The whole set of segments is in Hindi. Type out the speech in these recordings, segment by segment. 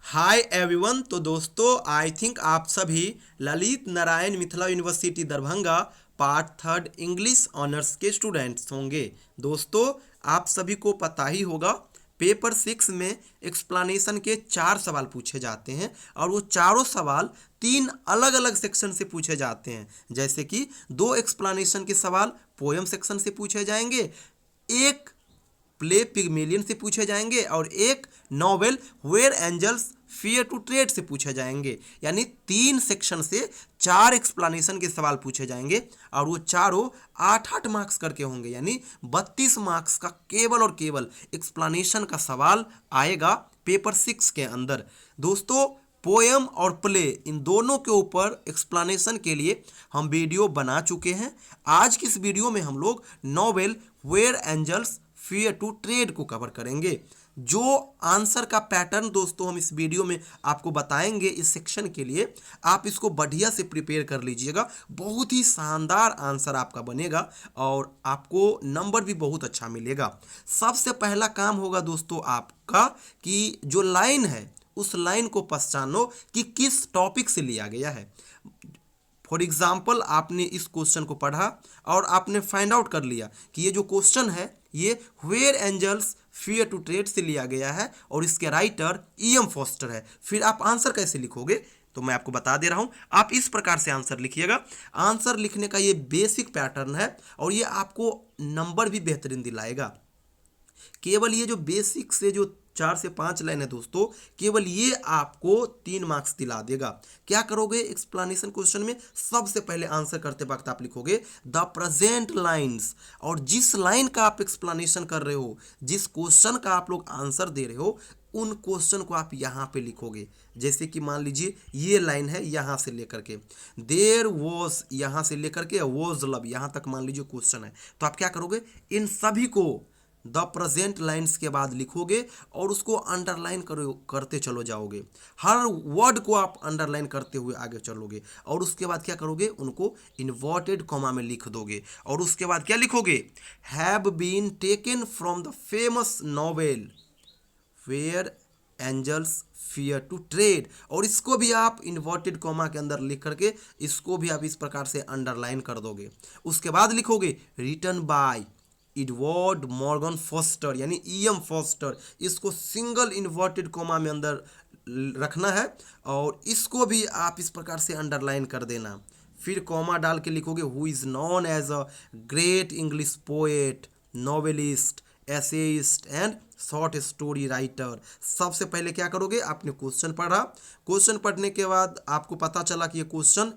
Hi everyone. तो दोस्तों आई थिंक आप सभी Lalit Narayan Mithila university Darbhanga part third English honours के स्टूडेंट्स होंगे। दोस्तों आप सभी को पता ही होगा पेपर 6 में एक्सप्लेनेशन के 4 सवाल पूछे जाते हैं और वो चारों सवाल 3 अलग अलग सेक्शन से पूछे जाते हैं। जैसे कि 2 एक्सप्लेनेशन के सवाल पोयम सेक्शन से पूछे जाएंगे, एक प्ले पिगमेलियन से पूछे जाएंगे और एक novel Where Angels Fear to Tread से पूछे जाएंगे। यानी 3 सेक्शन से 4 एक्सप्लेनेशन के सवाल पूछे जाएंगे और वो चारों 8-8 मार्क्स करके होंगे। यानी 32 मार्क्स का केवल और केवल एक्सप्लेनेशन का सवाल आएगा पेपर 6 के अंदर। दोस्तों पोएम और प्ले इन दोनों के ऊपर एक्सप्लेनेशन के लिए हम वीडियो बना चुके हैं। आज की इस वीडियो में हम लोग novel Where Angels Fear to Tread को कवर करेंगे। जो आंसर का पैटर्न दोस्तों हम इस वीडियो में आपको बताएंगे इस सेक्शन के लिए, आप इसको बढ़िया से प्रिपेयर कर लीजिएगा। बहुत ही शानदार आंसर आपका बनेगा और आपको नंबर भी बहुत अच्छा मिलेगा। सबसे पहला काम होगा दोस्तों आपका कि जो लाइन है उस लाइन को पहचानो कि किस टॉपिक से लिया गया है। फॉर एग्जाम्पल आपने इस क्वेश्चन को पढ़ा और आपने फाइंड आउट कर लिया कि ये जो क्वेश्चन है ये Where Angels Fear to Tread से लिया गया है और इसके राइटर ई.एम. फॉस्टर है। फिर आप आंसर कैसे लिखोगे तो मैं आपको बता दे रहा हूं। आप इस प्रकार से आंसर लिखिएगा। आंसर लिखने का ये बेसिक पैटर्न है और ये आपको नंबर भी बेहतरीन दिलाएगा। केवल ये जो बेसिक से जो 4 से 5 लाइन है दोस्तों, केवल ये आपको 3 मार्क्स दिला देगा। क्या करोगे एक्सप्लेनेशन क्वेश्चन में? सबसे पहले आंसर करते वक्त आप लिखोगे द प्रेजेंट लाइन्स, और जिस लाइन का आप एक्सप्लेनेशन कर रहे हो, जिस क्वेश्चन का आप लोग आंसर दे रहे हो, उन क्वेश्चन को आप यहाँ पे लिखोगे। जैसे कि मान लीजिए ये लाइन है यहाँ से लेकर के देयर वॉज, यहाँ से लेकर के वॉज लव, यहाँ तक मान लीजिए क्वेश्चन है। तो आप क्या करोगे, इन सभी को द प्रेजेंट लाइन्स के बाद लिखोगे और उसको अंडरलाइन करते चलो जाओगे। हर वर्ड को आप अंडरलाइन करते हुए आगे चलोगे और उसके बाद क्या करोगे, उनको इन्वर्टेड कॉमा में लिख दोगे। और उसके बाद क्या लिखोगे, have been taken from the famous novel Where Angels Fear to Tread, और इसको भी आप इन्वर्टेड कॉमा के अंदर लिख करके इसको भी आप इस प्रकार से अंडरलाइन कर दोगे। उसके बाद लिखोगे written by Edward Morgan Forster, यानी ई.एम. फॉस्टर। इसको सिंगल इन्वर्टेड कॉमा में अंदर रखना है और इसको भी आप इस प्रकार से अंडरलाइन कर देना। फिर कॉमा डाल के लिखोगे who is known as a great English poet, novelist, essayist and short story writer. सबसे पहले क्या करोगे, आपने क्वेश्चन पढ़ा, क्वेश्चन पढ़ने के बाद आपको पता चला कि ये question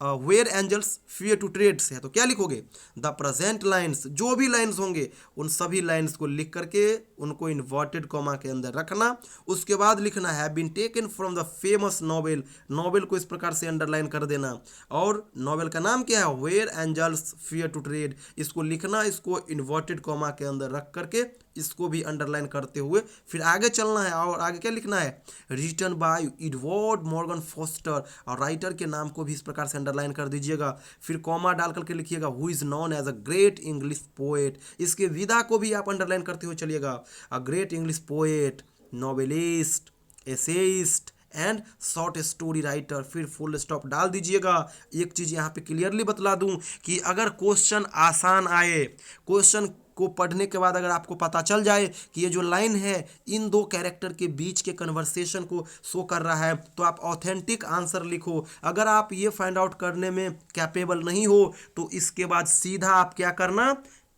Where Angels Fear to Tread से है, तो क्या लिखोगे, द प्रेजेंट लाइन्स, जो भी लाइन्स होंगे उन सभी लाइन्स को लिख करके उनको इन्वर्टेड कॉमा के अंदर रखना। उसके बाद लिखना है been taken from the famous novel, novel को इस प्रकार से अंडरलाइन कर देना। और नॉवेल का नाम क्या है, Where Angels Fear to Tread, इसको लिखना, इसको इन्वर्टेड कॉमा के अंदर रख करके इसको भी अंडरलाइन करते हुए फिर आगे चलना है। और आगे क्या लिखना है, written by Edward Morgan Forster, और राइटर के नाम को भी इस प्रकार से अंडरलाइन कर दीजिएगा। फिर कॉमा डाल करके लिखिएगा who is known as a great English poet, इसके विदा को भी आप अंडरलाइन करते हुए चलिएगा। A great English poet, novelist, essayist and short story writer, फिर फुल स्टॉप डाल दीजिएगा। एक चीज़ यहाँ पे क्लियरली बतला दूं कि अगर क्वेश्चन आसान आए, क्वेश्चन को पढ़ने के बाद अगर आपको पता चल जाए कि ये जो लाइन है इन दो कैरेक्टर के बीच के कन्वर्सेशन को शो कर रहा है, तो आप ऑथेंटिक आंसर लिखो। अगर आप ये फाइंड आउट करने में कैपेबल नहीं हो तो इसके बाद सीधा आप क्या करना,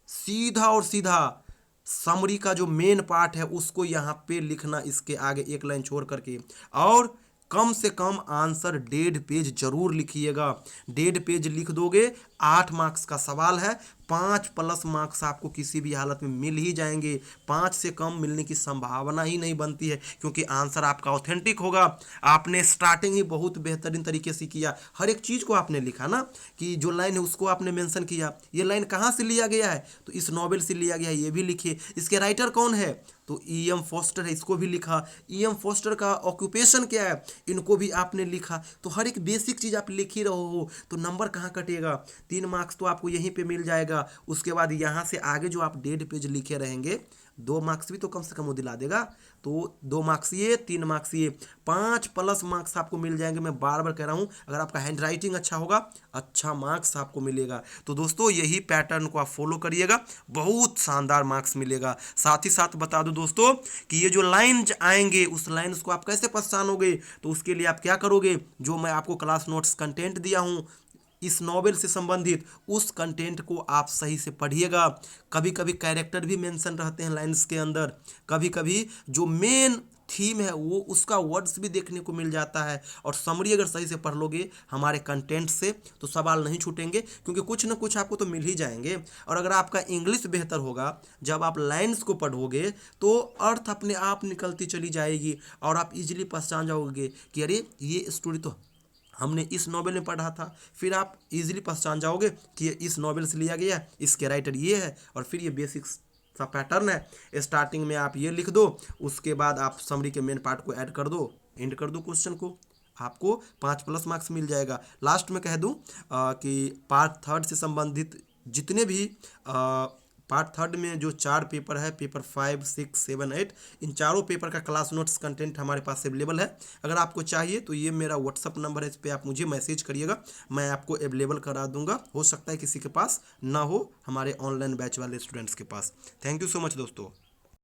सीधा और सीधा समरी का जो मेन पार्ट है उसको यहाँ पे लिखना, इसके आगे एक लाइन छोड़ करके। और कम से कम आंसर 1.5 पेज जरूर लिखिएगा। 1.5 पेज लिख दोगे, 8 मार्क्स का सवाल है, 5+ मार्क्स आपको किसी भी हालत में मिल ही जाएंगे। 5 से कम मिलने की संभावना ही नहीं बनती है क्योंकि आंसर आपका ऑथेंटिक होगा। आपने स्टार्टिंग ही बहुत बेहतरीन तरीके से किया, हर एक चीज़ को आपने लिखा ना, कि जो लाइन है उसको आपने मेंशन किया, ये लाइन कहाँ से लिया गया है तो इस नॉवेल से लिया गया है, ये भी लिखिए। इसके राइटर कौन है तो ई.एम. फॉस्टर है, इसको भी लिखा। ई.एम. फॉस्टर का ऑक्यूपेशन क्या है, इनको भी आपने लिखा। तो हर एक बेसिक चीज़ आप लिख ही रहो हो तो नंबर कहाँ कटेगा, 3 मार्क्स तो आपको यहीं पे मिल जाएगा। उसके बाद यहाँ से आगे जो आप 1.5 पेज लिखे रहेंगे 2 मार्क्स भी तो कम से कम वो दिला देगा। तो 2 मार्क्स ये, 3 मार्क्स ये, 5 प्लस मार्क्स आपको मिल जाएंगे। मैं बार बार कह रहा हूँ, अगर आपका हैंड राइटिंग अच्छा होगा, अच्छा मार्क्स आपको मिलेगा। तो दोस्तों यही पैटर्न को आप फॉलो करिएगा, बहुत शानदार मार्क्स मिलेगा। साथ ही साथ बता दूं दोस्तों कि ये जो लाइन आएंगे उस लाइन्स को आप कैसे पहचानोगे, तो उसके लिए आप क्या करोगे, जो मैं आपको क्लास नोट्स कंटेंट दिया हूँ इस नॉवेल से संबंधित, उस कंटेंट को आप सही से पढ़िएगा। कभी कभी कैरेक्टर भी मेंशन रहते हैं लाइन्स के अंदर, कभी कभी जो मेन थीम है वो उसका वर्ड्स भी देखने को मिल जाता है। और समरी अगर सही से पढ़ लोगे हमारे कंटेंट से तो सवाल नहीं छूटेंगे, क्योंकि कुछ ना कुछ आपको तो मिल ही जाएंगे। और अगर आपका इंग्लिश बेहतर होगा, जब आप लाइन्स को पढ़ोगे तो अर्थ अपने आप निकलती चली जाएगी और आप इजीली पहचान जाओगे कि अरे ये स्टोरी तो हमने इस नॉवेल में पढ़ा था। फिर आप इजीली पहचान जाओगे कि ये इस नॉवेल से लिया गया है, इसके राइटर ये है, और फिर ये बेसिक्स सा पैटर्न है। स्टार्टिंग में आप ये लिख दो, उसके बाद आप समरी के मेन पार्ट को ऐड कर दो, एंड कर दो क्वेश्चन को, आपको 5 प्लस मार्क्स मिल जाएगा। लास्ट में कह दूं कि पार्ट थर्ड से संबंधित जितने भी पार्ट थर्ड में जो 4 पेपर है, पेपर 5, 6, 7, 8, इन चारों पेपर का क्लास नोट्स कंटेंट हमारे पास अवेलेबल है। अगर आपको चाहिए तो ये मेरा व्हाट्सअप नंबर है, इस पर आप मुझे मैसेज करिएगा, मैं आपको अवेलेबल करा दूंगा। हो सकता है किसी के पास ना हो, हमारे ऑनलाइन बैच वाले स्टूडेंट्स के पास। थैंक यू सो मच दोस्तों।